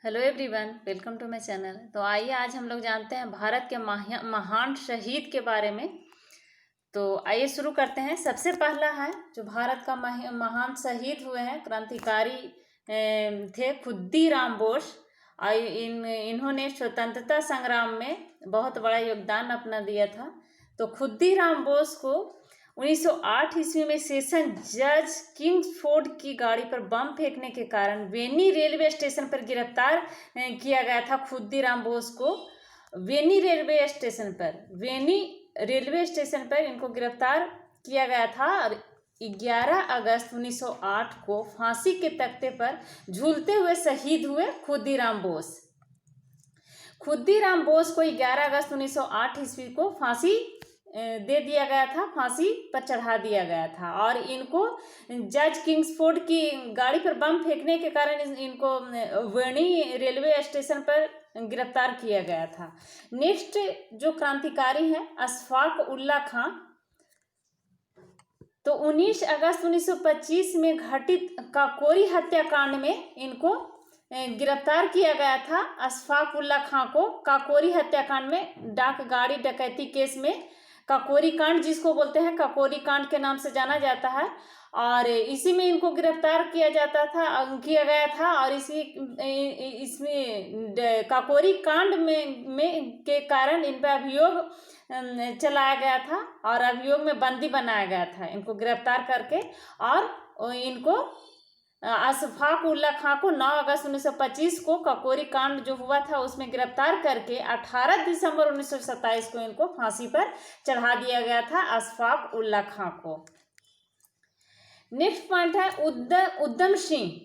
Hello everyone, welcome to my channel. तो आइए आज हम लोग जानते हैं भारत के महान शहीद के बारे में। तो आइए शुरू करते हैं। सबसे पहला है जो भारत का महान शहीद हुए हैं, क्रांतिकारी थे खुद्दीराम बोस। इन्होंने स्वतंत्रता संग्राम में बहुत बड़ा योगदान अपना दिया था। तो खुद्दीराम बोस को 1908 ईस्वी में सेशन जज किंग्सफोर्ड की गाड़ी पर बम फेंकने के कारण वेनी रेलवे स्टेशन पर गिरफ्तार किया गया था। खुद्दीराम बोस को वेनी रेलवे स्टेशन पर इनको गिरफ्तार किया गया था और 11 अगस्त 1908 को फांसी के तख्ते पर झूलते हुए शहीद हुए खुद्दीराम बोस। खुद्दीराम बोस को 11 अगस्त 1908 ईस्वी को फांसी दे दिया गया था, फांसी पर चढ़ा दिया गया था। और इनको जज किंग्सफोर्ड की गाड़ी पर बम फेंकने के कारण इनको वेनी रेलवे स्टेशन पर गिरफ्तार किया गया था। नेक्स्ट जो क्रांतिकारी हैं अशफाक उल्ला खां। तो 19 अगस्त 1925 में घटित काकोरी हत्याकांड में इनको गिरफ्तार किया गया था। अशफाक उल्ला खां को काकोरी हत्याकांड में डाक गाड़ी डकैती केस में, काकोरी कांड जिसको बोलते हैं, काकोरी कांड के नाम से जाना जाता है, और इसी में इनको गिरफ्तार किया गया था। और इसमें काकोरी कांड में के कारण इन पर अभियोग चलाया गया था और अभियोग में बंदी बनाया गया था इनको गिरफ्तार करके। और इनको अशफाक उल्ला खां को 9 अगस्त 1925 को काकोरी कांड जो हुआ था उसमें गिरफ्तार करके 18 दिसंबर 1927 को इनको फांसी पर चढ़ा दिया गया था, अशफाक उल्ला खां को। नेक्स्ट पॉइंट है उधम सिंह।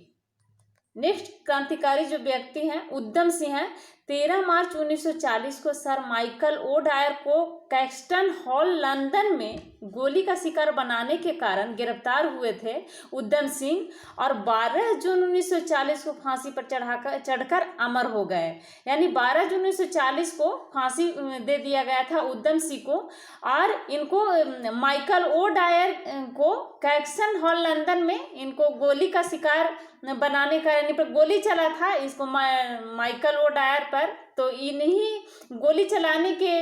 नेक्स्ट क्रांतिकारी जो व्यक्ति हैं उधम सिंह हैं। 13 मार्च 1940 को सर माइकल ओ डायर को कैक्सटन हॉल लंदन में गोली का शिकार बनाने के कारण गिरफ्तार हुए थे उधम सिंह, और 12 जून 1940 को फांसी पर चढ़कर अमर हो गए। यानी 12 जून 1940 को फांसी दे दिया गया था उधम सिंह को। और इनको माइकल ओ डायर को कैक्सन हॉल लंदन में इनको गोली का शिकार बनाने का, यानी पर गोली चला था इसको माइकल ओ डायर पर। तो इन्हीं गोली चलाने के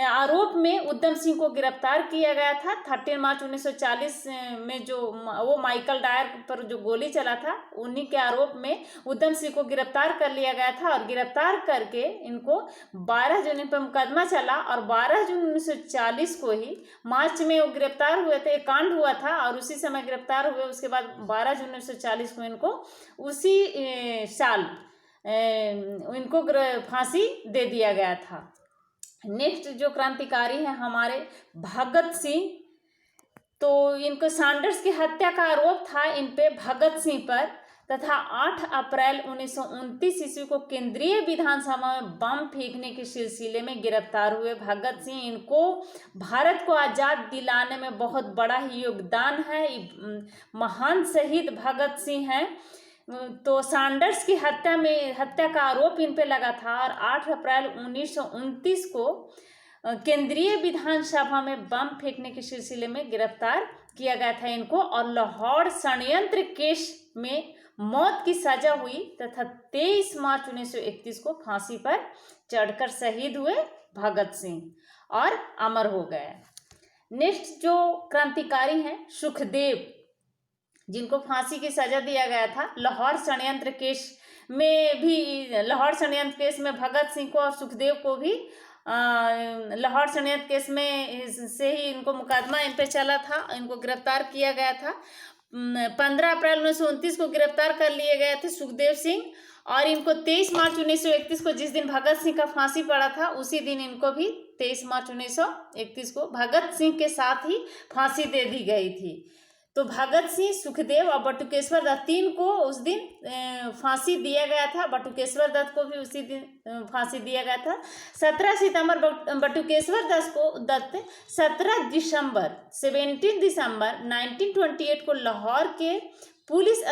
आरोप में उधम सिंह को गिरफ्तार किया गया था। 13 मार्च 1940 में जो वो माइकल डायर पर जो गोली चला था उन्हीं के आरोप में उधम सिंह को गिरफ्तार कर लिया गया था। और गिरफ्तार करके इनको 12 जून पर मुकदमा चला और 12 जून 1940 को ही मार्च में वो गिरफ्तार हुए थे, कांड हुआ था और उसी समय गिरफ्तार हुए। उसके बाद 12 जून 1940 को इनको उसी साल इनको फांसी दे दिया गया था। नेक्स्ट जो क्रांतिकारी हैं हमारे भगत सिंह। तो इनको सैंडर्स की हत्या का आरोप था इन पे भगत सिंह पर, तथा 8 अप्रैल 1929 ईस्वी को केंद्रीय विधानसभा में बम फेंकने के सिलसिले में गिरफ्तार हुए भगत सिंह। इनको भारत को आज़ाद दिलाने में बहुत बड़ा ही योगदान है। महान शहीद भगत सिंह हैं। तो सैंडर्स की हत्या का आरोप इन पे लगा था और 8 अप्रैल 1929 को केंद्रीय विधानसभा में बम फेंकने के सिलसिले में गिरफ्तार किया गया था इनको। और लाहौर षड्यंत्र केस में मौत की सजा हुई तथा 23 मार्च 1931 को फांसी पर चढ़कर शहीद हुए भगत सिंह और अमर हो गए। नेक्स्ट जो क्रांतिकारी हैं सुखदेव, जिनको फांसी की सजा दिया गया था लाहौर षड्यंत्र केस में भगत सिंह को और सुखदेव को भी लाहौर षड्यंत्र केस में से ही इनको मुकदमा इन पे चला था, इनको गिरफ्तार किया गया था। 15 अप्रैल 1929 को गिरफ्तार कर लिए गए थे सुखदेव सिंह, और इनको 23 मार्च 1931 को जिस दिन भगत सिंह का फांसी पड़ा था उसी दिन इनको भी 23 मार्च 1931 को भगत सिंह के साथ ही फांसी दे दी गई थी। तो भगत सिंह, सुखदेव और बटुकेश्वर दत्त, 3 को उस दिन फांसी दिया गया था। बटुकेश्वर दत्त को भी उसी दिन फांसी दिया गया था। 17 सितंबर बटुकेश्वर दत्त 17 दिसंबर 1928 को लाहौर के पुलिस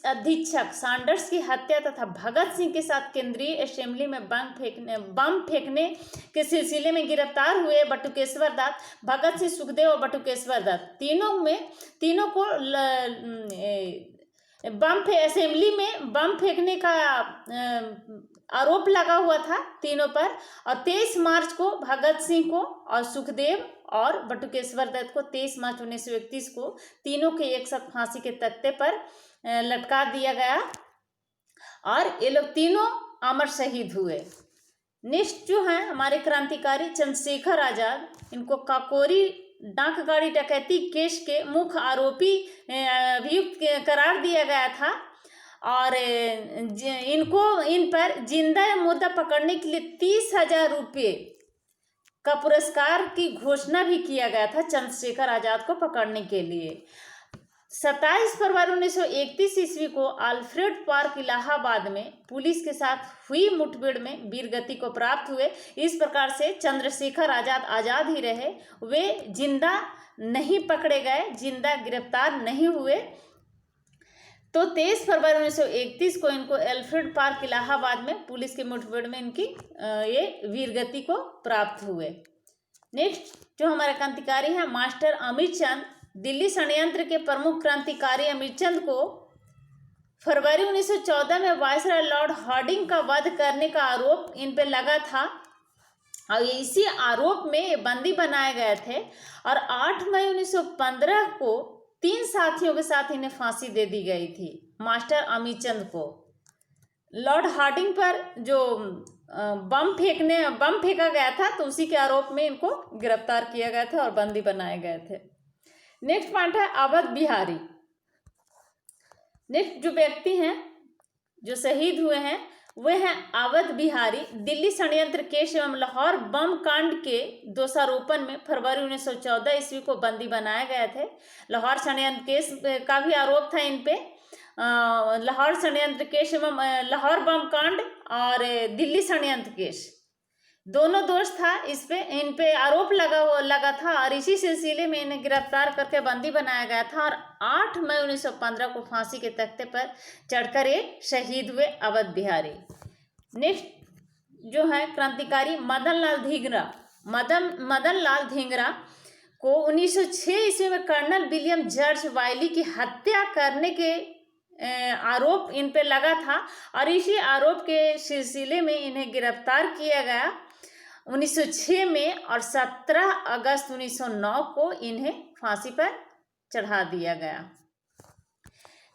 अधीक्षक सैंडर्स की हत्या तथा भगत सिंह के साथ केंद्रीय असेंबली में बम फेंकने के सिलसिले में गिरफ्तार हुए बटुकेश्वर दत्त, भगत सिंह, सुखदेव और बटुकेश्वर दत्त, तीनों को असेंबली में बम फेंकने का आरोप लगा हुआ था तीनों पर। और 23 मार्च को भगत सिंह को और सुखदेव और बटुकेश्वर दत्त को 23 मार्च 1931 को तीनों के एक साथ फांसी के तख्ते पर लटका दिया गया और ये लोग तीनों अमर शहीद हुए। नेक्स्ट जो है हमारे क्रांतिकारी चंद्रशेखर आजाद, इनको काकोरी डाक गाड़ी डकैती केस के मुख्य आरोपी अभियुक्त करार दिया गया था और इन पर जिंदा या मुर्दा पकड़ने के लिए 30,000 रुपये का पुरस्कार की घोषणा भी किया गया था चंद्रशेखर आजाद को पकड़ने के लिए। 27 फरवरी 1931 ईस्वी को अल्फ्रेड पार्क इलाहाबाद में पुलिस के साथ हुई मुठभेड़ में वीरगति को प्राप्त हुए। इस प्रकार से चंद्रशेखर आजाद आजाद ही रहे, वे जिंदा नहीं पकड़े गए, जिंदा गिरफ्तार नहीं हुए। तो 23 फरवरी 1931 को इनको अल्फ्रेड पार्क इलाहाबाद में पुलिस की मुठभेड़ में इनकी ये वीरगति को प्राप्त हुए। नेक्स्ट जो हमारे क्रांतिकारी हैं मास्टर अमीरचंद, दिल्ली षड्यंत्र के प्रमुख क्रांतिकारी अमीरचंद को फरवरी 1914 में वायसराय लॉर्ड हार्डिंग का वध करने का आरोप इन पे लगा था और इसी आरोप में ये बंदी बनाए गए थे और 8 मई 1915 को 3 साथियों के साथ इन्हें फांसी दे दी गई थी। मास्टर अमीरचंद को लॉर्ड हार्डिंग पर जो बम फेंका गया था तो उसी के आरोप में इनको गिरफ्तार किया गया था और बंदी बनाए गए थे। नेक्स्ट पॉइंट है अवध बिहारी। नेक्स्ट जो व्यक्ति हैं जो शहीद हुए हैं वे हैं अवध बिहारी। दिल्ली षड्यंत्र केस एवं लाहौर बम कांड के दोषारोपण में फरवरी 1914 ईस्वी को बंदी बनाए गए थे। लाहौर षड्यंत्र केस का भी आरोप था इन पे, लाहौर षड्यंत्र केस एवं लाहौर बम कांड और दिल्ली षड्यंत्र केस दोनों दोष था, इस पे इन पे आरोप लगा था और इसी सिलसिले में इन्हें गिरफ्तार करके बंदी बनाया गया था और 8 मई 1915 को फांसी के तख्ते पर चढ़कर ये शहीद हुए अवध बिहारी। नेक्स्ट जो है क्रांतिकारी मदन लाल धींगरा को 1906 ईस्वी में कर्नल विलियम जॉर्ज वाइली की हत्या करने के आरोप इन पे लगा था और इसी आरोप के सिलसिले में इन्हें गिरफ्तार किया गया 1906 में और 17 अगस्त 1909 को इन्हें फांसी पर चढ़ा दिया गया।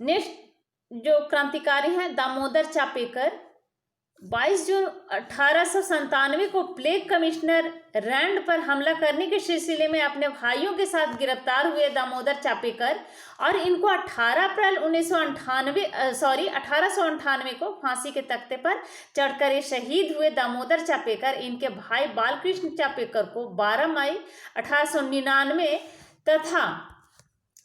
नेक्स्ट जो क्रांतिकारी हैं दामोदर चापेकर, 22 जून 1897 को प्लेग कमिश्नर रैंड पर हमला करने के सिलसिले में अपने भाइयों के साथ गिरफ्तार हुए दामोदर चापेकर और इनको 18 अप्रैल 1898 को फांसी के तख्ते पर चढ़कर ये शहीद हुए। दामोदर चापेकर इनके भाई बालकृष्ण चापेकर को 12 मई 1899 तथा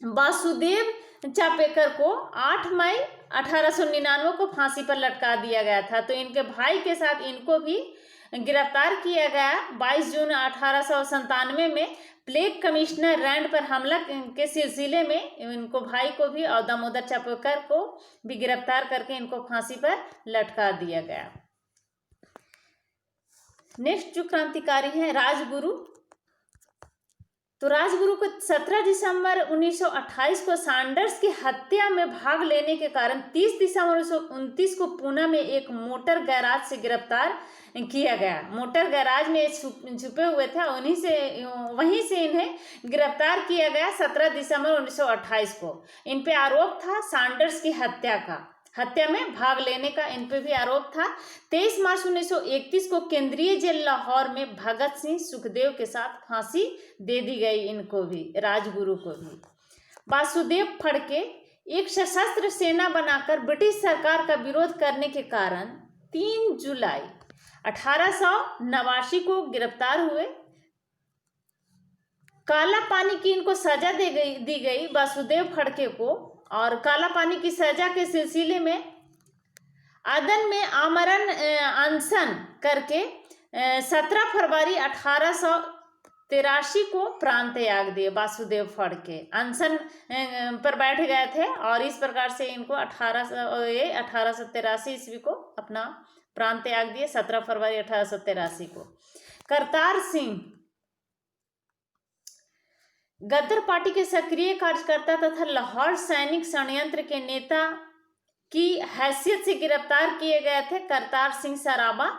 वासुदेव चापेकर को 8 मई 1899 को फांसी पर लटका दिया गया था। तो इनके भाई के साथ इनको भी गिरफ्तार किया गया 22 जून 1897 में प्लेग कमिश्नर रैंड पर हमला के सिलसिले में इनको भाई को भी और दामोदर चापेकर को भी गिरफ्तार करके इनको फांसी पर लटका दिया गया। नेक्स्ट जो क्रांतिकारी हैं राजगुरु, तो राजगुरु को 17 दिसंबर 1928 को सैंडर्स की हत्या में भाग लेने के कारण 30 दिसंबर 1929 को पुणे में एक मोटर गैराज से गिरफ्तार किया गया। मोटर गैराज में छुपे हुए थे, वहीं से इन्हें गिरफ्तार किया गया 17 दिसंबर 1928 को। इन पे आरोप था सैंडर्स की हत्या में भाग लेने का इन पे भी आरोप था। 23 मार्च 1931 को केंद्रीय जेल लाहौर में भगत सिंह सुखदेव के साथ फांसी दे दी गई इनको भी, राजगुरु को भी। वासुदेव फड़के एक सशस्त्र सेना बनाकर ब्रिटिश सरकार का विरोध करने के कारण 3 जुलाई 1889 को गिरफ्तार हुए। काला पानी की इनको सजा दी गई वासुदेव फड़के को और काला पानी की सजा के सिलसिले में अदन में आमरण अनशन करके 17 फरवरी 1883 को प्राण त्याग दिए। वासुदेव फड़के अनशन पर बैठ गए थे और इस प्रकार से इनको 1883 ईस्वी को अपना प्राण त्याग दिए 17 फरवरी 1883 को। करतार सिंह गदर पार्टी के सक्रिय कार्यकर्ता तथा लाहौर सैनिक षड्यंत्र के नेता की हैसियत से गिरफ्तार किए गए थे करतार सिंह सराबा,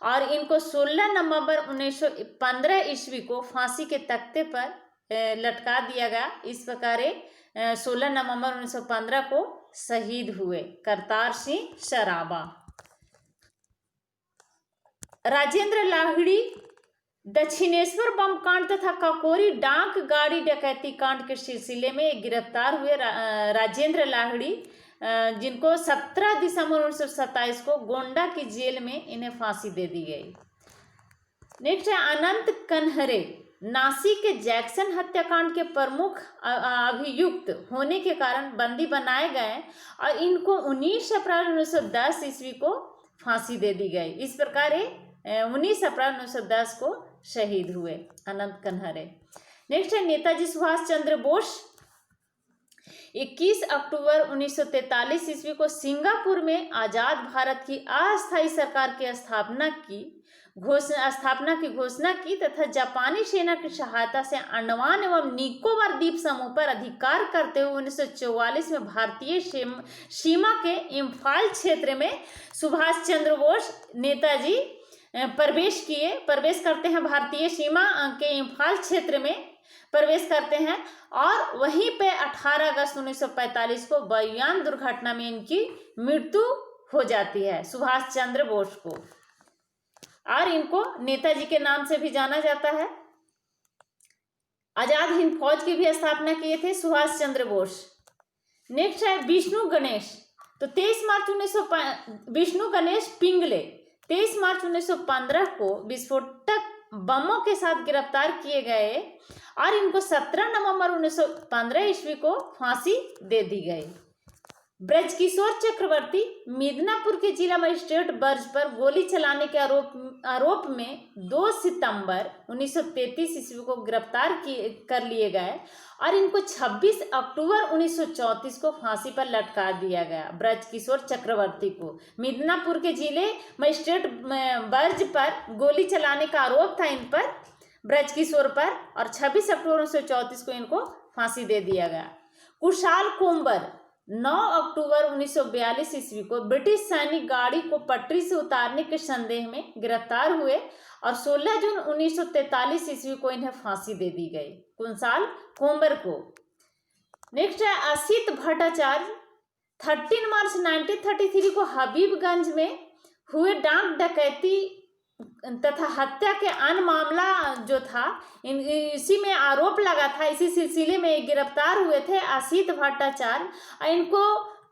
और इनको 16 नवंबर 1915 ईस्वी को फांसी के तख्ते पर लटका दिया गया। इस प्रकार 16 नवंबर 1915 को शहीद हुए करतार सिंह सराबा। राजेंद्र लाहिड़ी दक्षिणेश्वर बम कांड तथा काकोरी डाक गाड़ी डकैती कांड के सिलसिले में गिरफ्तार हुए राजेंद्र लाहिड़ी, जिनको 17 दिसंबर 1927 को गोंडा की जेल में इन्हें फांसी दे दी गई। नेक्स्ट है अनंत कन्हरे, नासिक के जैक्सन हत्याकांड के प्रमुख अभियुक्त होने के कारण बंदी बनाए गए और इनको 19 अप्रैल 1910 ईस्वी को फांसी दे दी गई। इस प्रकार 19 अप्रैल 1910 को शहीद हुए अनंत कन्हरे। नेक्स्ट है नेताजी सुभाष चंद्र बोस, 21 अक्टूबर 1943 ईस्वी को सिंगापुर में आजाद भारत की अस्थायी सरकार की स्थापना की घोषणा की तथा जापानी सेना की सहायता से अंडमान एवं निकोबार द्वीप समूह पर अधिकार करते हुए 1944 में भारतीय सीमा के इम्फाल क्षेत्र में सुभाष चंद्र बोस नेताजी प्रवेश करते हैं। भारतीय सीमा के इम्फाल क्षेत्र में प्रवेश करते हैं और वहीं पे 18 अगस्त 1945 को बयान दुर्घटना में इनकी मृत्यु हो जाती है सुभाष चंद्र बोस को, और इनको नेताजी के नाम से भी जाना जाता है। आजाद हिंद फौज की भी स्थापना किए थे सुभाष चंद्र बोस। नेक्स्ट है विष्णु गणेश, तो 23 मार्च विष्णु गणेश पिंगले 23 मार्च 1915 को विस्फोटक बमों के साथ गिरफ्तार किए गए और इनको 17 नवंबर 1915 ईस्वी को फांसी दे दी गई। ब्रजकिशोर चक्रवर्ती मिदनापुर के जिला मजिस्ट्रेट बर्ज पर गोली चलाने के आरोप में 2 सितंबर 1933 ईस्वी को गिरफ्तार कर लिए गए और इनको 26 अक्टूबर 1934 को फांसी पर लटका दिया गया। ब्रजकिशोर चक्रवर्ती को मिदनापुर के जिले मजिस्ट्रेट बर्ज पर गोली चलाने का आरोप था इन पर, ब्रजकिशोर पर, और 26 अक्टूबर 1934 को इनको फांसी दे दिया गया। कुशाल कोम्बर 9 अक्टूबर 1942 ईस्वी को ब्रिटिश सैनिक गाड़ी को पटरी से उतारने के संदेह में गिरफ्तार हुए और 16 जून 1943 ईस्वी को इन्हें फांसी दे दी गई, कुशाल कोम्बर को। नेक्स्ट है असित भट्टाचार्य, 13 मार्च 1933 को हबीबगंज में हुए डाक डकैती तथा हत्या के अन्य मामला जो था इसी में आरोप लगा था, इसी सिलसिले में गिरफ्तार हुए थे असित भट्टाचार्य, और इनको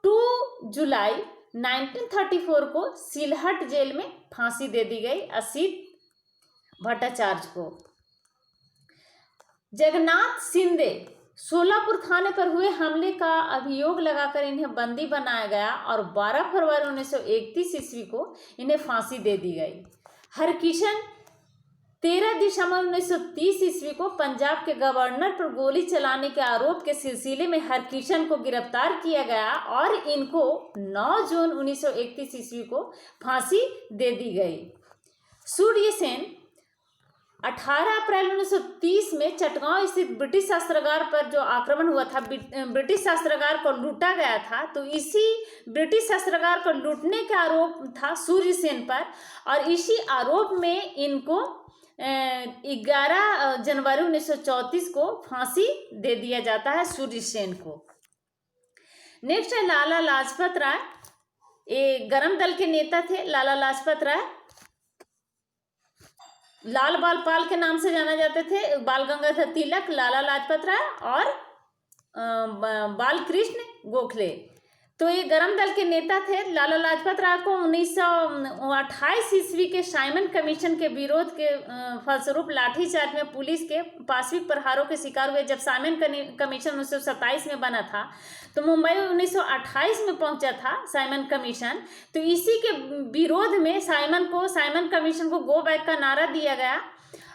2 जुलाई 1934 को सिलहट जेल में फांसी दे दी गई असित भट्टाचार्य को। जगन्नाथ शिंदे, सोलापुर थाने पर हुए हमले का अभियोग लगाकर इन्हें बंदी बनाया गया और 12 फरवरी 1931 ईस्वी को इन्हें फांसी दे दी गई। हरकिशन 13 दिसंबर 1930 ईस्वी को पंजाब के गवर्नर पर गोली चलाने के आरोप के सिलसिले में हरकिशन को गिरफ्तार किया गया और इनको 9 जून 1931 ईस्वी को फांसी दे दी गई। सूर्य सेन 18 अप्रैल 1930 में चटगांव स्थित ब्रिटिश शस्त्रागार पर जो आक्रमण हुआ था, ब्रिटिश शस्त्रागार को लूटा गया था, तो इसी ब्रिटिश शस्त्रागार को लूटने का आरोप था सूर्य सेन पर और इसी आरोप में इनको 11 जनवरी 1934 को फांसी दे दिया जाता है सूर्य सेन को। नेक्स्ट है लाला लाजपत राय, ये गरम दल के नेता थे लाला लाजपत राय, लाल बाल पाल के नाम से जाना जाते थे, बाल गंगाधर तिलक, लाला लाजपत राय और बाल कृष्ण गोखले। तो ये गरम दल के नेता थे। लाला लाजपत राय को 1928 ईस्वी के साइमन कमीशन के विरोध के फलस्वरूप लाठीचार्ज में पुलिस के पाशविक प्रहारों के शिकार हुए। जब साइमन कमीशन 1927 में बना था तो मुंबई में 1928 में पहुंचा था साइमन कमीशन, तो इसी के विरोध में साइमन कमीशन को गो बैक का नारा दिया गया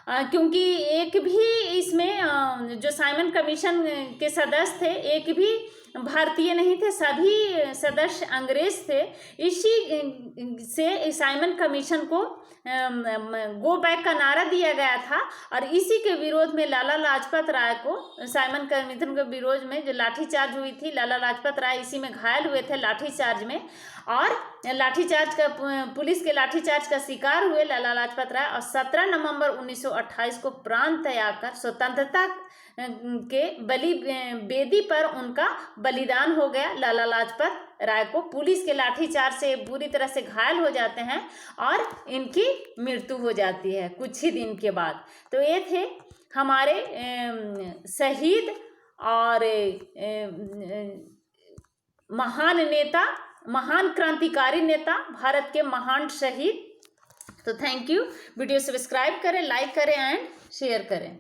क्योंकि एक भी इसमें जो साइमन कमीशन के सदस्य थे एक भी भारतीय नहीं थे, सभी सदस्य अंग्रेज थे। इसी से साइमन कमीशन को गो बैक का नारा दिया गया था और इसी के विरोध में लाला लाजपत राय को साइमन कमीशन के विरोध में जो लाठीचार्ज हुई थी, लाला लाजपत राय इसी में घायल हुए थे लाठीचार्ज में, और लाठीचार्ज का पुलिस के लाठीचार्ज का शिकार हुए लाला लाजपत राय, और 17 नवंबर 1928 को प्राण त्याग कर स्वतंत्रता के बेदी पर उनका बलिदान हो गया। लाला लाजपत राय को पुलिस के लाठीचार्ज से बुरी तरह से घायल हो जाते हैं और इनकी मृत्यु हो जाती है कुछ ही दिन के बाद। तो ये थे हमारे शहीद और महान नेता, महान क्रांतिकारी नेता, भारत के महान शहीद। तो थैंक यू। वीडियो सब्सक्राइब करें, लाइक करें एंड शेयर करें।